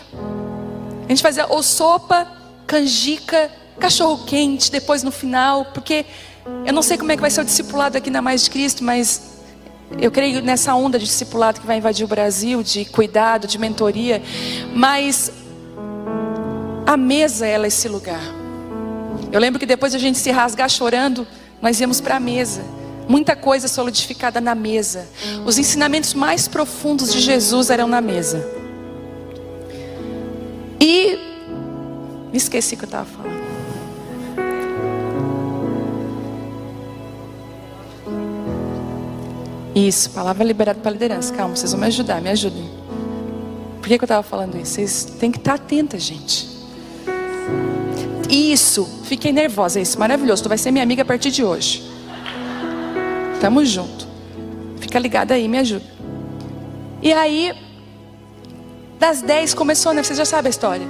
a gente fazia ou sopa, canjica, cachorro quente, depois no final, porque eu não sei como é que vai ser o discipulado aqui na Mais de Cristo, mas eu creio nessa onda de discipulado que vai invadir o Brasil, de cuidado, de mentoria, mas a mesa ela é esse lugar. Eu lembro que depois a gente se rasgar chorando, nós íamos para a mesa. Muita coisa solidificada na mesa. Os ensinamentos mais profundos de Jesus eram na mesa. E me esqueci o que eu estava falando. Isso, palavra liberada para a liderança. Calma, vocês vão me ajudar, me ajudem. Por que eu estava falando isso? Vocês têm que estar atentas, gente. Isso, fiquei nervosa, isso, maravilhoso. Tu vai ser minha amiga a partir de hoje. Tamo junto. Fica ligada aí, me ajuda. E aí, das 10 começou, né? Vocês já sabem a história.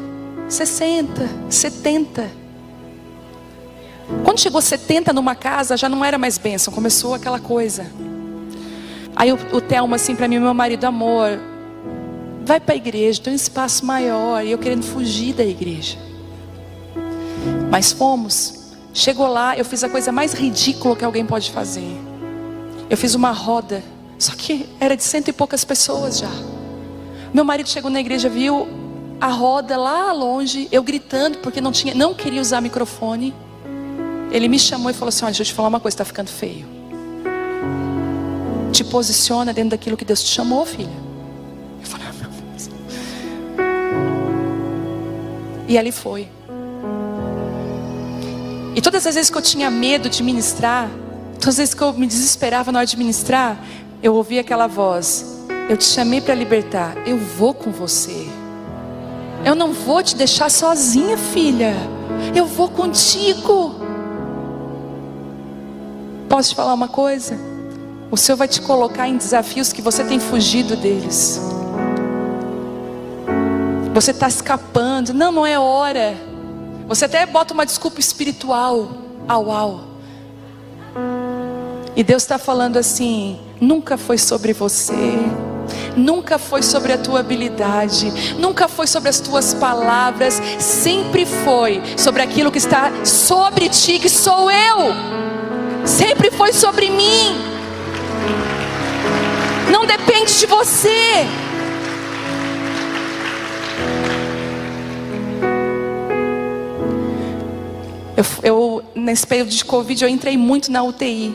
60, 70. Quando chegou 70 numa casa, já não era mais bênção, começou aquela coisa. Aí o Telmo assim para mim, meu marido, amor, vai para a igreja, tem um espaço maior. E eu querendo fugir da igreja. Mas fomos. Chegou lá, eu fiz a coisa mais ridícula que alguém pode fazer. Eu fiz uma roda, só que era de 100 e poucas pessoas já. Meu marido chegou na igreja, viu a roda lá longe, eu gritando porque não queria usar microfone. Ele me chamou e falou assim, olha, deixa eu te falar uma coisa, está ficando feio. Te posiciona dentro daquilo que Deus te chamou, filha. Eu falei, meu Deus. E ali foi. E todas as vezes que eu tinha medo de ministrar, todas as vezes que eu me desesperava na hora de ministrar, eu ouvia aquela voz, eu te chamei para libertar, eu vou com você. Eu não vou te deixar sozinha, filha. Eu vou contigo. Posso te falar uma coisa? O Senhor vai te colocar em desafios que você tem fugido deles. Você está escapando. Não é hora. Você até bota uma desculpa espiritual. E Deus está falando assim, nunca foi sobre você. Nunca foi sobre a tua habilidade, nunca foi sobre as tuas palavras, sempre foi sobre aquilo que está sobre ti, que sou eu. Sempre foi sobre mim. Não depende de você. Eu nesse período de Covid eu entrei muito na UTI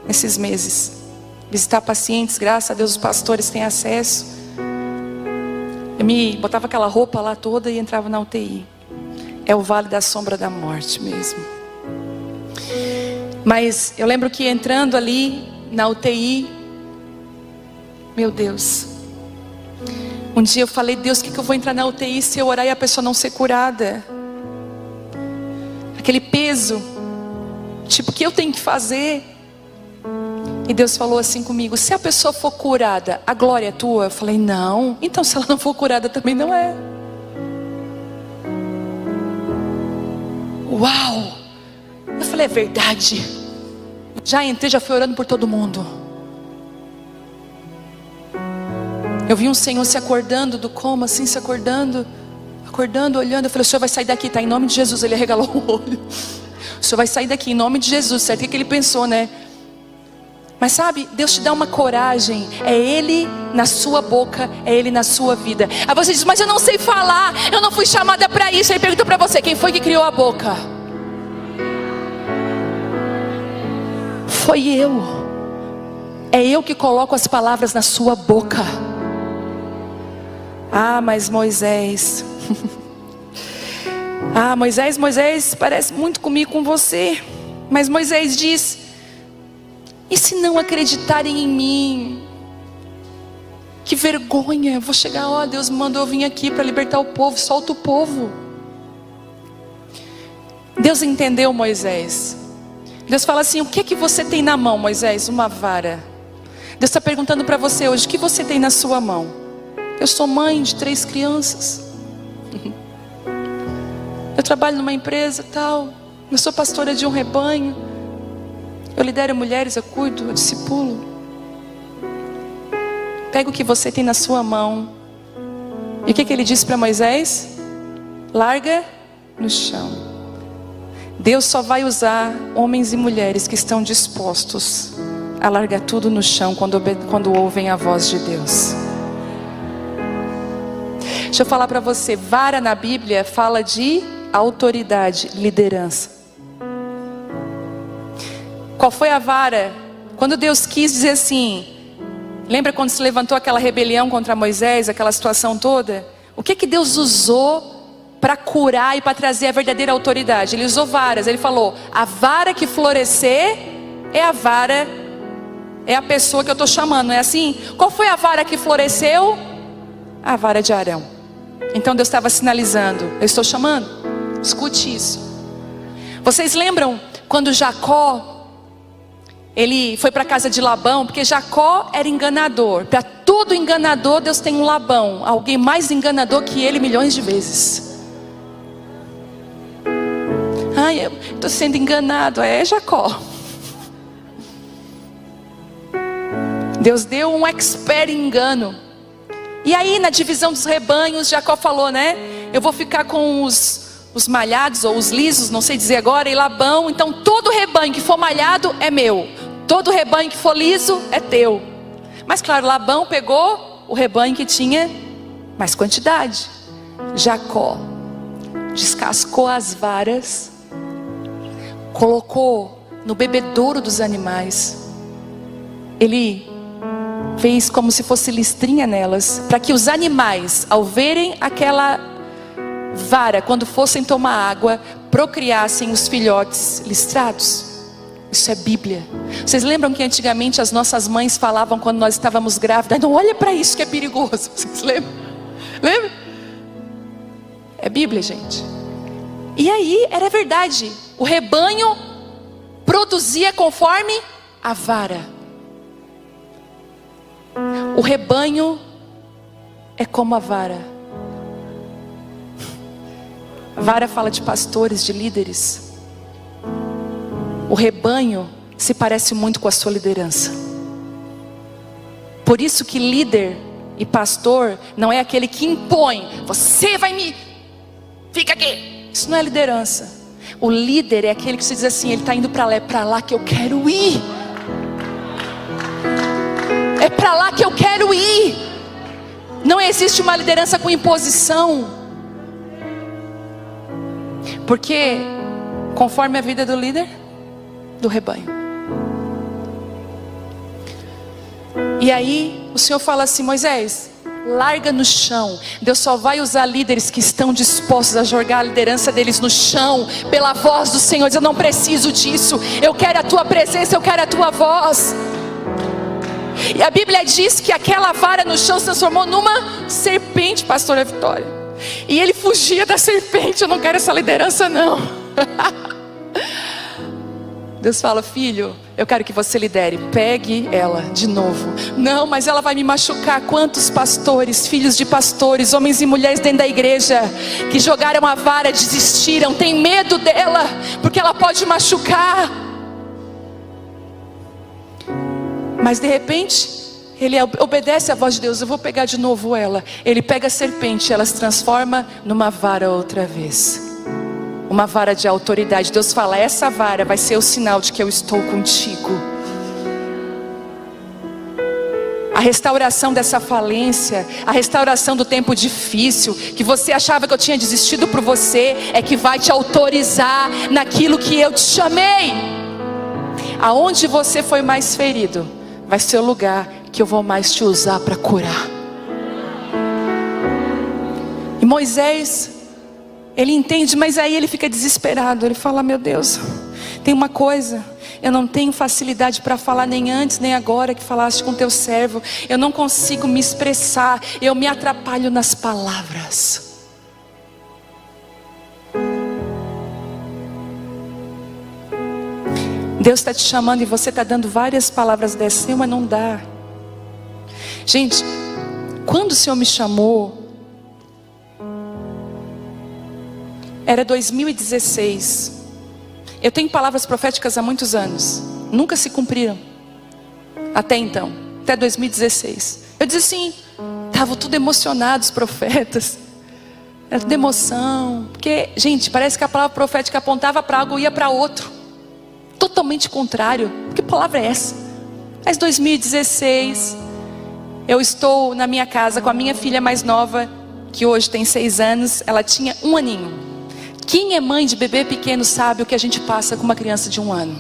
nesses meses. Visitar pacientes, graças a Deus os pastores têm acesso. Eu me botava aquela roupa lá toda e entrava na UTI. É o vale da sombra da morte mesmo. Mas eu lembro que entrando ali na UTI, meu Deus, um dia eu falei, Deus, o que eu vou entrar na UTI se eu orar e a pessoa não ser curada? Aquele peso, tipo, o que eu tenho que fazer? E Deus falou assim comigo, se a pessoa for curada, a glória é tua? Eu falei, não. Então se ela não for curada também não é. Uau! Eu falei, é verdade. Já entrei, já fui orando por todo mundo. Eu vi um senhor se acordando do coma, assim, se acordando, olhando. Eu falei, o senhor vai sair daqui, tá? Em nome de Jesus. Ele arregalou o olho. O senhor vai sair daqui, em nome de Jesus. Certo? O que ele pensou, né? Mas sabe, Deus te dá uma coragem. É Ele na sua boca, é Ele na sua vida. Aí você diz, mas eu não sei falar, eu não fui chamada para isso. Ele pergunta para você, quem foi que criou a boca? Foi eu. É eu que coloco as palavras na sua boca. Ah, mas Moisés. Ah, Moisés parece muito comigo, com você. Mas Moisés diz, e se não acreditarem em mim? Que vergonha, vou chegar, ó, Deus me mandou eu vir aqui para libertar o povo, solta o povo. Deus entendeu Moisés. Deus fala assim: o que que você tem na mão, Moisés? Uma vara. Deus está perguntando para você hoje: o que você tem na sua mão? Eu sou mãe de 3 crianças. Eu trabalho numa empresa tal. Eu sou pastora de um rebanho. Eu lidero mulheres, eu cuido, eu discipulo. Pega o que você tem na sua mão. E o que ele disse para Moisés? Larga no chão. Deus só vai usar homens e mulheres que estão dispostos a largar tudo no chão quando ouvem a voz de Deus. Deixa eu falar para você, vara na Bíblia fala de autoridade, liderança. Qual foi a vara? Quando Deus quis dizer assim, lembra quando se levantou aquela rebelião contra Moisés, aquela situação toda? O que Deus usou para curar e para trazer a verdadeira autoridade? Ele usou varas. Ele falou: a vara que florescer é a vara, é a pessoa que eu estou chamando, não é assim? Qual foi a vara que floresceu? A vara de Arão. Então Deus estava sinalizando: eu estou chamando. Escute isso. Vocês lembram quando Jacó, ele foi para a casa de Labão? Porque Jacó era enganador. Para todo enganador Deus tem um Labão, alguém mais enganador que ele milhões de vezes. Ai, eu estou sendo enganado. É Jacó. Deus deu um expert em engano. E aí na divisão dos rebanhos, Jacó falou, né? Eu vou ficar com os malhados ou os lisos, não sei dizer agora, e Labão. Então todo rebanho que for malhado é meu. Todo rebanho que for liso é teu. Mas claro, Labão pegou o rebanho que tinha mais quantidade. Jacó descascou as varas, colocou no bebedouro dos animais. Ele fez como se fosse listrinha nelas, para que os animais, ao verem aquela vara, quando fossem tomar água, procriassem os filhotes listrados. Isso é Bíblia. Vocês lembram que antigamente as nossas mães falavam quando nós estávamos grávidas: não olha para isso que é perigoso. Vocês lembram? Lembra? É Bíblia, gente. E aí era verdade. O rebanho produzia conforme a vara. O rebanho é como a vara. A vara fala de pastores, de líderes. O rebanho se parece muito com a sua liderança. Por isso que líder e pastor não é aquele que impõe: você vai me... fica aqui. Isso não é liderança. O líder é aquele que se diz assim: ele está indo para lá que eu quero ir. É para lá que eu quero ir. Não existe uma liderança com imposição. Porque conforme a vida do líder, do rebanho. E aí o Senhor fala assim: Moisés, larga no chão. Deus só vai usar líderes que estão dispostos a jogar a liderança deles no chão, pela voz do Senhor. Diz: eu não preciso disso, eu quero a tua presença, eu quero a tua voz. E a Bíblia diz que aquela vara no chão se transformou numa serpente, pastora Vitória. E ele fugia da serpente. Eu não quero essa liderança não. Deus fala: filho, eu quero que você lidere. Pegue ela de novo. Não, mas ela vai me machucar. Quantos pastores, filhos de pastores, homens e mulheres dentro da igreja, que jogaram a vara, desistiram, tem medo dela, porque ela pode machucar. Mas de repente, ele obedece à voz de Deus: eu vou pegar de novo ela. Ele pega a serpente, ela se transforma numa vara outra vez. Uma vara de autoridade. Deus fala: essa vara vai ser o sinal de que eu estou contigo. A restauração dessa falência, a restauração do tempo difícil, que você achava que eu tinha desistido por você, é que vai te autorizar naquilo que eu te chamei. Aonde você foi mais ferido, vai ser o lugar que eu vou mais te usar para curar. E Moisés, ele entende, mas aí ele fica desesperado. Ele fala: meu Deus, tem uma coisa, eu não tenho facilidade para falar, nem antes nem agora que falaste com teu servo. Eu não consigo me expressar, eu me atrapalho nas palavras. Deus está te chamando e você está dando várias palavras dessas, mas não dá. Gente, quando o Senhor me chamou, era 2016. Eu tenho palavras proféticas há muitos anos, nunca se cumpriram. Até então, até 2016. Eu disse assim, estavam tudo emocionados os profetas. Era tudo emoção. Porque, gente, parece que a palavra profética apontava para algo e ia para outro. Totalmente contrário. Que palavra é essa? Mas 2016, eu estou na minha casa com a minha filha mais nova, que hoje tem 6 anos. Ela tinha 1 aninho. Quem é mãe de bebê pequeno sabe o que a gente passa com uma criança de 1 ano.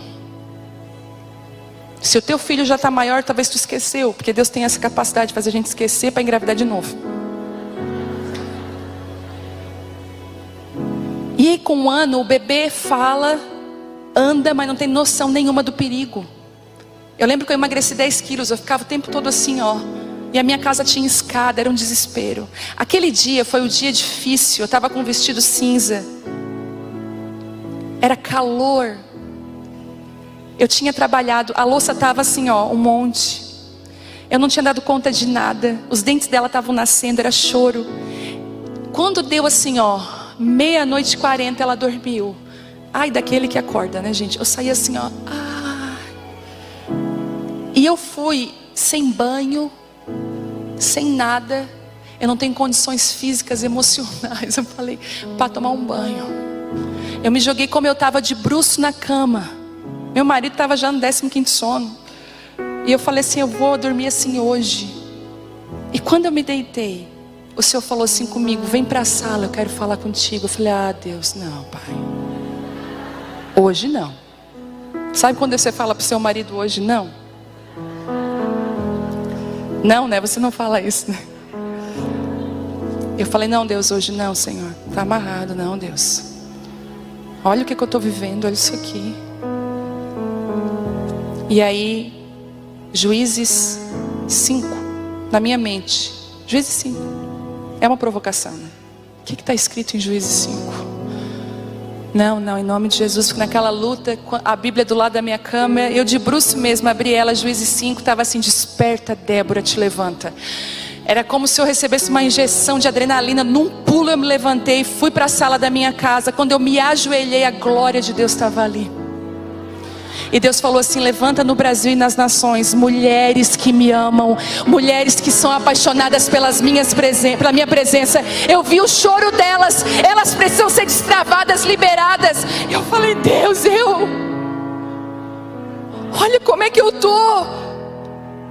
Se o teu filho já está maior, talvez tu esqueceu. Porque Deus tem essa capacidade de fazer a gente esquecer para engravidar de novo. E aí com 1 ano o bebê fala, anda, mas não tem noção nenhuma do perigo. Eu lembro que eu emagreci 10 quilos, eu ficava o tempo todo assim, ó. E a minha casa tinha escada, era um desespero. Aquele dia foi o dia difícil, eu estava com um vestido cinza. Era calor. Eu tinha trabalhado, a louça estava assim, ó, um monte. Eu não tinha dado conta de nada. Os dentes dela estavam nascendo, era choro. Quando deu assim, ó, 00:40, ela dormiu. Ai, daquele que acorda, né, gente? Eu saí assim, ó. E eu fui sem banho, sem nada. Eu não tenho condições físicas, emocionais. Eu falei, para tomar um banho. Eu me joguei como eu estava de bruço na cama. Meu marido estava já no 15º sono. E eu falei assim, eu vou dormir assim hoje. E quando eu me deitei, o Senhor falou assim comigo, vem para a sala, eu quero falar contigo. Eu falei, Deus, não, Pai. Hoje não. Sabe quando você fala para o seu marido hoje não? Não, né? Você não fala isso, né? Eu falei, não, Deus, hoje não, Senhor. Está amarrado, não, Deus. Olha o que eu estou vivendo, olha isso aqui. E aí, Juízes 5, na minha mente. Juízes 5. É uma provocação, né? O que está escrito em Juízes 5? Não, em nome de Jesus. Naquela luta, a Bíblia do lado da minha cama, eu de bruço mesmo, abri ela, Juízes 5, estava assim, desperta Débora, te levanta. Era como se eu recebesse uma injeção de adrenalina. Num pulo eu me levantei, fui para a sala da minha casa. Quando eu me ajoelhei, a glória de Deus estava ali. E Deus falou assim, levanta no Brasil e nas nações mulheres que me amam, mulheres que são apaixonadas pela minha presença. Eu vi o choro delas, elas precisam ser destravadas, liberadas. Eu falei, Deus, olha como é que eu tô.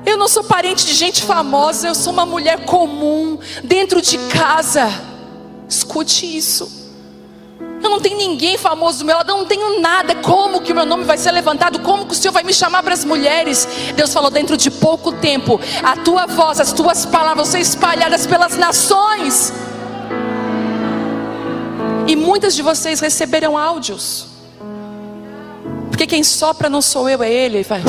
Eu não sou parente de gente famosa, eu sou uma mulher comum, dentro de casa. Escute isso. Eu não tenho ninguém famoso do meu lado, eu não tenho nada. Como que o meu nome vai ser levantado? Como que o Senhor vai me chamar para as mulheres? Deus falou, dentro de pouco tempo, a tua voz, as tuas palavras vão ser espalhadas pelas nações. E muitas de vocês receberão áudios. Porque quem sopra não sou eu, é Ele. Ele vai...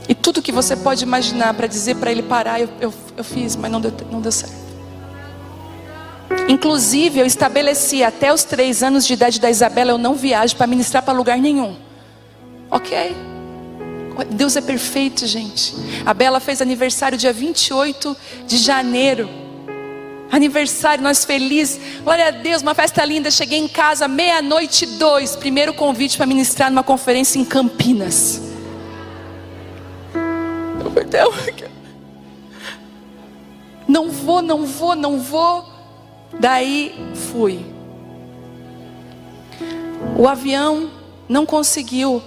E tudo que você pode imaginar para dizer para ele parar, eu fiz, mas não deu certo. Inclusive eu estabeleci até os 3 anos de idade da Isabela, eu não viajo para ministrar para lugar nenhum. Ok? Deus é perfeito, gente. A Bela fez aniversário dia 28 de janeiro. Aniversário, nós felizes. Glória a Deus, uma festa linda. Cheguei em casa 00:02. Primeiro convite para ministrar numa conferência em Campinas. Não vou. Daí fui. O avião não conseguiu.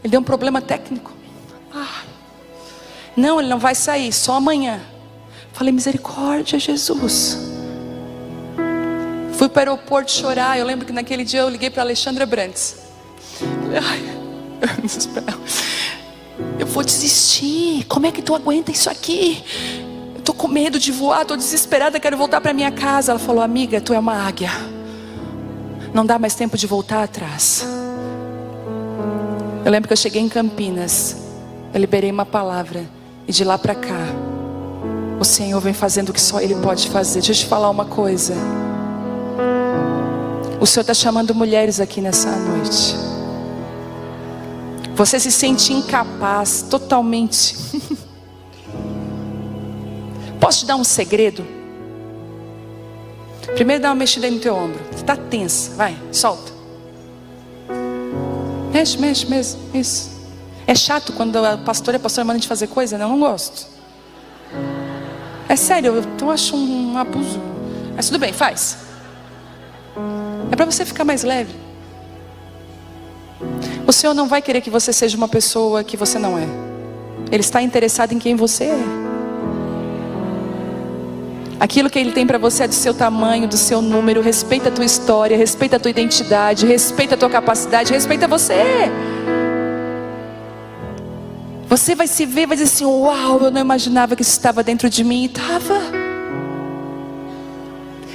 Ele deu um problema técnico. Não, ele não vai sair, só amanhã. Falei, misericórdia, Jesus. Fui para o aeroporto chorar. Eu lembro que naquele dia eu liguei para Alexandra Brandes. Eu vou desistir. Como é que tu aguenta isso aqui? Eu tô com medo de voar, tô desesperada, quero voltar para minha casa. Ela falou, amiga, tu é uma águia. Não dá mais tempo de voltar atrás. Eu lembro que eu cheguei em Campinas. Eu liberei uma palavra. E de lá para cá, o Senhor vem fazendo o que só Ele pode fazer. Deixa eu te falar uma coisa. O Senhor está chamando mulheres aqui nessa noite. Você se sente incapaz, totalmente. Posso te dar um segredo? Primeiro dá uma mexida aí no teu ombro. Você está tensa, vai, solta. Mexe mesmo, isso. É chato quando a pastora manda a gente fazer coisa, né? Eu não gosto. É sério, eu acho um abuso. Mas tudo bem, faz. É para você ficar mais leve. O Senhor não vai querer que você seja uma pessoa que você não é. Ele está interessado em quem você é. Aquilo que Ele tem para você é do seu tamanho, do seu número. Respeita a tua história, respeita a tua identidade, respeita a tua capacidade, respeita você. Você vai se ver, vai dizer assim: uau, eu não imaginava que isso estava dentro de mim. E estava.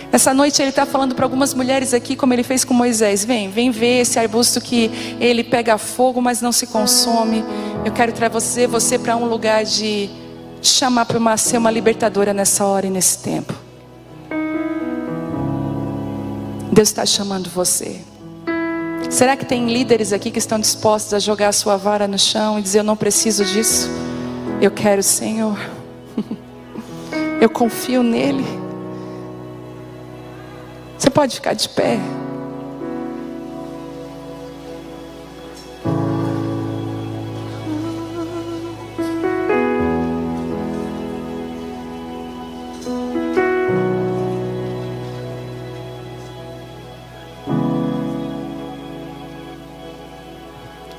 Essa noite Ele está falando para algumas mulheres aqui, como Ele fez com Moisés: vem ver esse arbusto que ele pega fogo, mas não se consome. Eu quero trazer você para um lugar de chamar para ser uma libertadora nessa hora e nesse tempo. Deus está chamando você. Será que tem líderes aqui que estão dispostos a jogar a sua vara no chão e dizer: eu não preciso disso, eu quero o Senhor, eu confio nele? Você pode ficar de pé.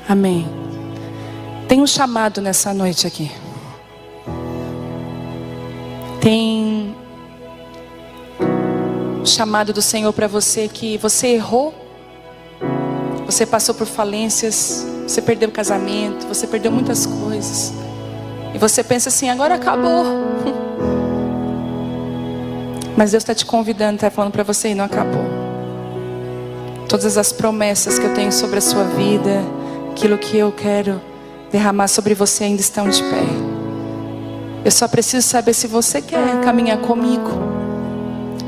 Amém. Tem um chamado nessa noite aqui. Tem chamado do Senhor para você, que você errou, você passou por falências, você perdeu o casamento, você perdeu muitas coisas, e você pensa assim: agora acabou. Mas Deus está te convidando, está falando para você: e não acabou. Todas as promessas que eu tenho sobre a sua vida, aquilo que eu quero derramar sobre você, ainda estão de pé. Eu só preciso saber se você quer caminhar comigo,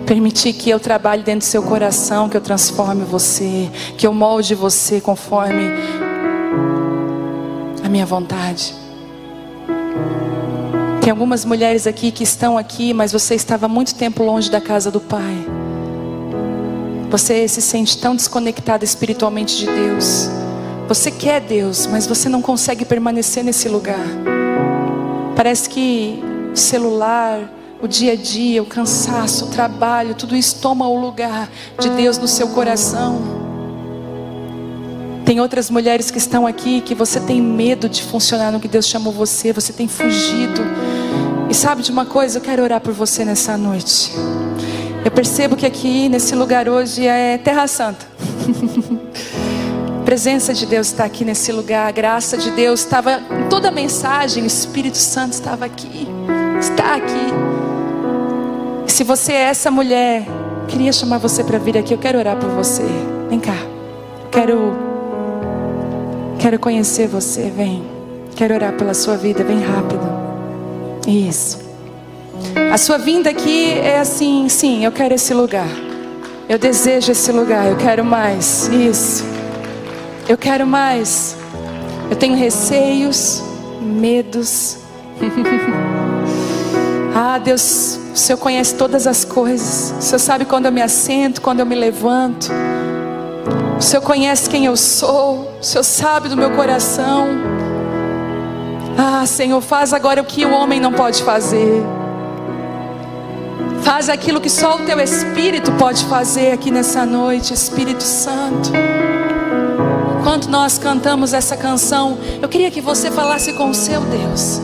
permitir que eu trabalhe dentro do seu coração, que eu transforme você, que eu molde você conforme a minha vontade. Tem algumas mulheres aqui que estão aqui, mas você estava muito tempo longe da casa do Pai. Você se sente tão desconectada espiritualmente de Deus. Você quer Deus, mas você não consegue permanecer nesse lugar. Parece que o celular, o dia a dia, o cansaço, o trabalho, tudo isso toma o lugar de Deus no seu coração. Tem outras mulheres que estão aqui que você tem medo de funcionar no que Deus chamou você. Você tem fugido. E sabe de uma coisa? Eu quero orar por você nessa noite. Eu percebo que aqui nesse lugar hoje é Terra Santa. A presença de Deus está aqui nesse lugar. A graça de Deus estava em toda a mensagem. O Espírito Santo estava aqui. Está aqui. E se você é essa mulher, eu queria chamar você para vir aqui. Eu quero orar por você. Vem cá. Quero conhecer você. Vem. Quero orar pela sua vida. Vem rápido. Isso. A sua vinda aqui é assim: sim, eu quero esse lugar. Eu desejo esse lugar. Eu quero mais. Isso. Eu quero mais. Eu tenho receios, medos. Ah, Deus, o Senhor conhece todas as coisas. O Senhor sabe quando eu me assento, quando eu me levanto. O Senhor conhece quem eu sou. O Senhor sabe do meu coração. Ah, Senhor, faz agora o que o homem não pode fazer. Faz aquilo que só o Teu Espírito pode fazer aqui nessa noite, Espírito Santo. Enquanto nós cantamos essa canção, eu queria que você falasse com o seu Deus.